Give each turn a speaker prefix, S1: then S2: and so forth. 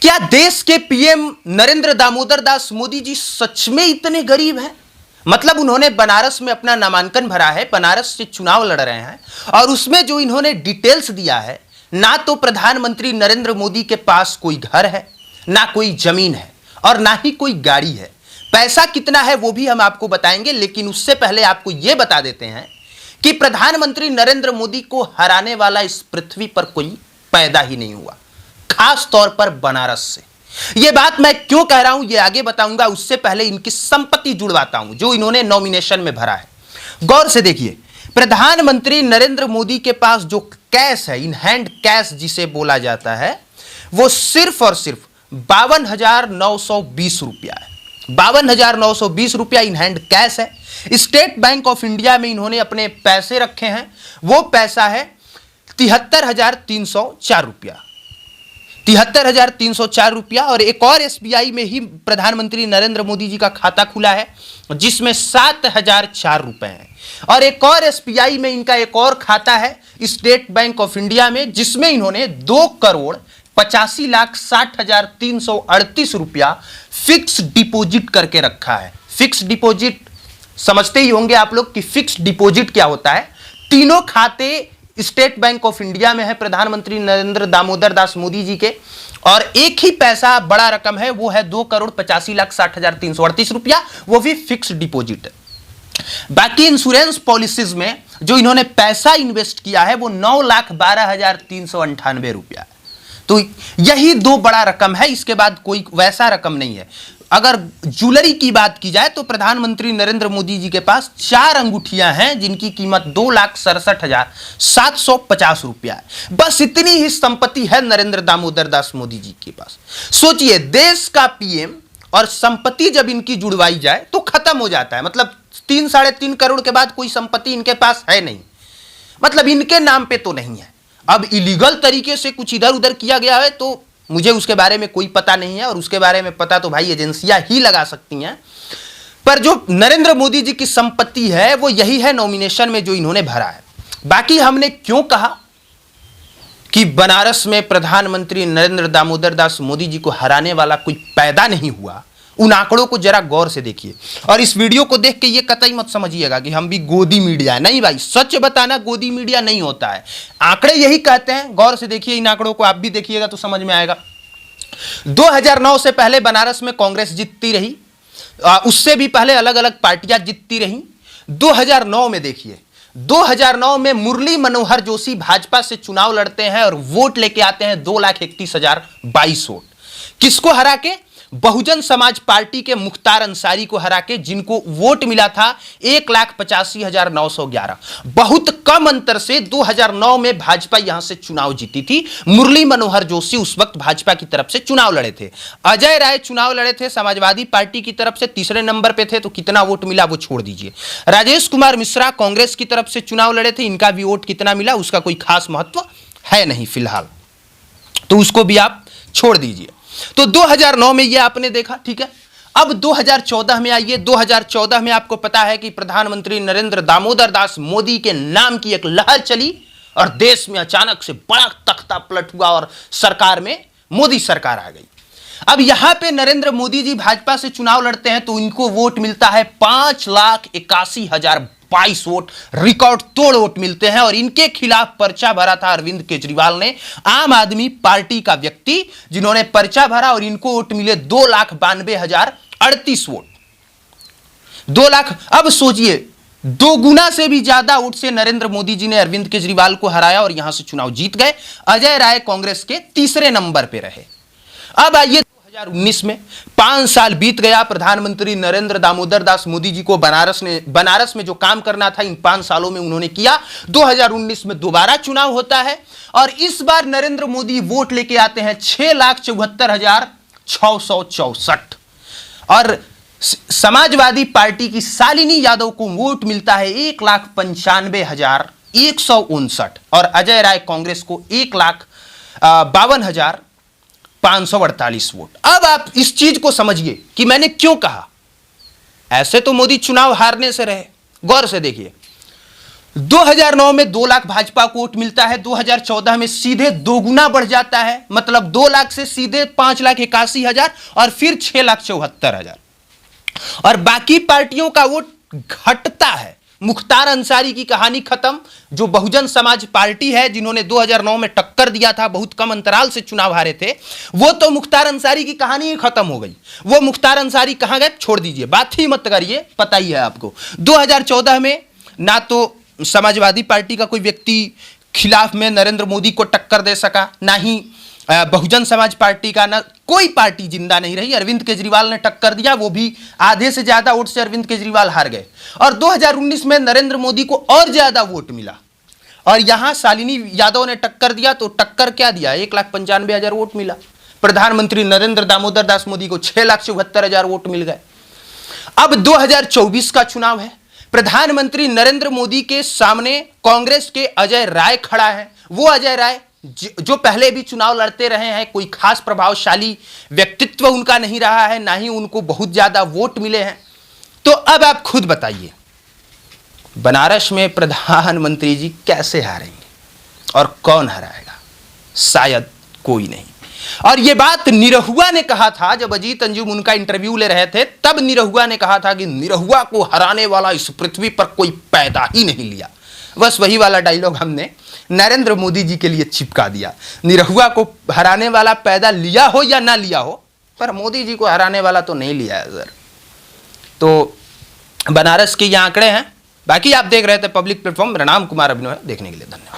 S1: क्या देश के पीएम नरेंद्र दामोदर दास मोदी जी सच में इतने गरीब हैं? मतलब उन्होंने बनारस में अपना नामांकन भरा है, बनारस से चुनाव लड़ रहे हैं और उसमें जो इन्होंने डिटेल्स दिया है, ना तो प्रधानमंत्री नरेंद्र मोदी के पास कोई घर है, ना कोई जमीन है और ना ही कोई गाड़ी है। पैसा कितना है वो भी हम आपको बताएंगे, लेकिन उससे पहले आपको यह बता देते हैं कि प्रधानमंत्री नरेंद्र मोदी को हराने वाला इस पृथ्वी पर कोई पैदा ही नहीं हुआ, खास तौर पर बनारस से। यह बात मैं क्यों कह रहा हूं यह आगे बताऊंगा, उससे पहले इनकी संपत्ति जुड़वाता हूं जो इन्होंने नॉमिनेशन में भरा है। गौर से देखिए, प्रधानमंत्री नरेंद्र मोदी के पास जो कैश है, इन हैंड कैश जिसे बोला जाता है, वो सिर्फ और सिर्फ 52,920 रुपया है। 52,920 रुपया इन हैंड कैश है। स्टेट बैंक ऑफ इंडिया में इन्होंने अपने पैसे रखे हैं, वो पैसा है 73,304 रुपया। 73,304 रुपया। और एक और एसबीआई में ही प्रधानमंत्री नरेंद्र मोदी जी का खाता खुला है जिसमें 7,004 रुपए हैं। और एक और एसबीआई में इनका एक और खाता है स्टेट बैंक ऑफ इंडिया में, जिसमें इन्होंने 2,85,60,338 रुपया फिक्स डिपॉजिट करके रखा है। फिक्स डिपॉजिट समझते ही होंगे आप लोग कि फिक्स डिपॉजिट क्या होता है। तीनों खाते स्टेट बैंक ऑफ इंडिया में है प्रधानमंत्री नरेंद्र दामोदर दास मोदी जी के, और एक ही पैसा बड़ा रकम है, वो है 2,85,60,338 रुपया, वो भी फिक्स डिपॉजिट है। बाकी इंश्योरेंस पॉलिसीज में जो इन्होंने पैसा इन्वेस्ट किया है वो 9,12,398 रुपया है। तो यही दो बड़ा रकम है, इसके बाद कोई वैसा रकम नहीं है। अगर ज्वेलरी की बात की जाए तो प्रधानमंत्री नरेंद्र मोदी जी के पास 4 अंगूठियां हैं जिनकी कीमत 2,67,750 रुपया है। बस इतनी ही संपत्ति है नरेंद्र दामोदर दास मोदी जी के पास। सोचिए, देश का पीएम और संपत्ति जब इनकी जुड़वाई जाए तो खत्म हो जाता है। मतलब 3-3.5 करोड़ के बाद कोई संपत्ति इनके पास है नहीं, मतलब इनके नाम पे तो नहीं है। अब इलीगल तरीके से कुछ इधर उधर किया गया है तो मुझे उसके बारे में कोई पता नहीं है, और उसके बारे में पता तो भाई एजेंसियां ही लगा सकती हैं। पर जो नरेंद्र मोदी जी की संपत्ति है वो यही है नॉमिनेशन में जो इन्होंने भरा है। बाकी हमने क्यों कहा कि बनारस में प्रधानमंत्री नरेंद्र दामोदर दास मोदी जी को हराने वाला कोई पैदा नहीं हुआ, उन आंकड़ों को जरा गौर से देखिए। और इस वीडियो को देख के ये कतई मत समझिएगा कि हम भी गोदी मीडिया है, नहीं भाई, सच बताना गोदी मीडिया नहीं होता है। आंकड़े यही कहते हैं, गौर से देखिए इन आंकड़ों को, आप भी देखिएगा तो समझ में आएगा। 2009 से पहले बनारस में कांग्रेस जीतती रही, उससे भी पहले अलग अलग पार्टियां जीतती रही। 2009 में देखिए, 2009 में मुरली मनोहर जोशी भाजपा से चुनाव लड़ते हैं और वोट लेके आते हैं 2,31,022 वोट। किसको हरा के? बहुजन समाज पार्टी के मुख्तार अंसारी को हरा के, जिनको वोट मिला था 1,85,911। बहुत कम अंतर से 2009 में भाजपा यहां से चुनाव जीती थी। मुरली मनोहर जोशी उस वक्त भाजपा की तरफ से चुनाव लड़े थे। अजय राय चुनाव लड़े थे समाजवादी पार्टी की तरफ से, तीसरे नंबर पे थे, तो कितना वोट मिला वो छोड़ दीजिए। राजेश कुमार मिश्रा कांग्रेस की तरफ से चुनाव लड़े थे, इनका भी वोट कितना मिला उसका कोई खास महत्व है नहीं फिलहाल, तो उसको भी आप छोड़ दीजिए। तो 2009 में ये आपने देखा, ठीक है। अब 2014 में आइए। 2014 में आपको पता है कि प्रधानमंत्री नरेंद्र दामोदर दास मोदी के नाम की एक लहर चली और देश में अचानक से बड़ा तख्ता पलट हुआ और सरकार में मोदी सरकार आ गई। अब यहां पे नरेंद्र मोदी जी भाजपा से चुनाव लड़ते हैं तो इनको वोट मिलता है 5,81,022 वोट, रिकॉर्ड तोड़ वोट मिलते हैं। और इनके खिलाफ पर्चा भरा था अरविंद केजरीवाल ने, आम आदमी पार्टी का व्यक्ति, जिन्होंने पर्चा भरा और इनको वोट मिले 2,92,038 वोट। 2 लाख। अब सोचिए, 2 गुना से भी ज्यादा वोट से नरेंद्र मोदी जी ने अरविंद केजरीवाल को हराया और यहां से चुनाव जीत गए। अजय राय कांग्रेस के तीसरे नंबर पे रहे। अब आइए 2019 में, 5 साल बीत गया। प्रधानमंत्री नरेंद्र दामोदर दास मोदी जी को बनारस में जो काम करना था इन 5 सालों में उन्होंने किया। 2019 में दोबारा चुनाव होता है और इस बार नरेंद्र मोदी वोट लेके आते हैं 6,74,664 और समाजवादी पार्टी की शालिनी यादव को वोट मिलता है 1,95,159 और अजय राय कांग्रेस को 1,52,548 वोट। अब आप इस चीज को समझिए कि मैंने क्यों कहा। ऐसे तो मोदी चुनाव हारने से रहे। गौर से देखिए, 2009 में 2 लाख भाजपा को वोट मिलता है, 2014 में सीधे दोगुना बढ़ जाता है, मतलब 2 लाख से सीधे 5,81,000 और फिर 6,74,000 और बाकी पार्टियों का वोट घटता है। मुख्तार अंसारी की कहानी खत्म। जो बहुजन समाज पार्टी है, जिन्होंने 2009 में टक्कर दिया था, बहुत कम अंतराल से चुनाव हारे थे, वो तो मुख्तार अंसारी की कहानी ही खत्म हो गई। वो मुख्तार अंसारी कहां गए छोड़ दीजिए, बात ही मत करिए, पता ही है आपको। 2014 में ना तो समाजवादी पार्टी का कोई व्यक्ति खिलाफ में नरेंद्र मोदी को टक्कर दे सका, ना ही बहुजन समाज पार्टी का, ना कोई पार्टी जिंदा नहीं रही। अरविंद केजरीवाल ने टक्कर दिया, वो भी आधे से ज्यादा वोट से अरविंद केजरीवाल हार गए। और 2019 में नरेंद्र मोदी को और ज्यादा वोट मिला और यहां शालिनी यादव ने टक्कर दिया, तो टक्कर क्या दिया, 1,95,000 वोट मिला। प्रधानमंत्री नरेंद्र दामोदर दास मोदी को 6,74,000 वोट मिल गए। अब 2024 का चुनाव है। प्रधानमंत्री नरेंद्र मोदी के सामने कांग्रेस के अजय राय खड़ा है। वो अजय राय जो पहले भी चुनाव लड़ते रहे हैं, कोई खास प्रभावशाली व्यक्तित्व उनका नहीं रहा है, ना ही उनको बहुत ज्यादा वोट मिले हैं। तो अब आप खुद बताइए, बनारस में प्रधानमंत्री जी कैसे हारेंगे और कौन हराएगा? शायद कोई नहीं। और यह बात निरहुआ ने कहा था जब अजीत अंजुम उनका इंटरव्यू ले रहे थे, तब निरहुआ ने कहा था कि निरहुआ को हराने वाला इस पृथ्वी पर कोई पैदा ही नहीं लिया। बस वही वाला डायलॉग हमने नरेंद्र मोदी जी के लिए चिपका दिया। निरहुआ को हराने वाला पैदा लिया हो या ना लिया हो, पर मोदी जी को हराने वाला तो नहीं लिया है सर। तो बनारस के ये आंकड़े हैं। बाकी आप देख रहे थे पब्लिक प्लेटफॉर्म। मेरा नाम कुमार अभिनव है। देखने के लिए धन्यवाद।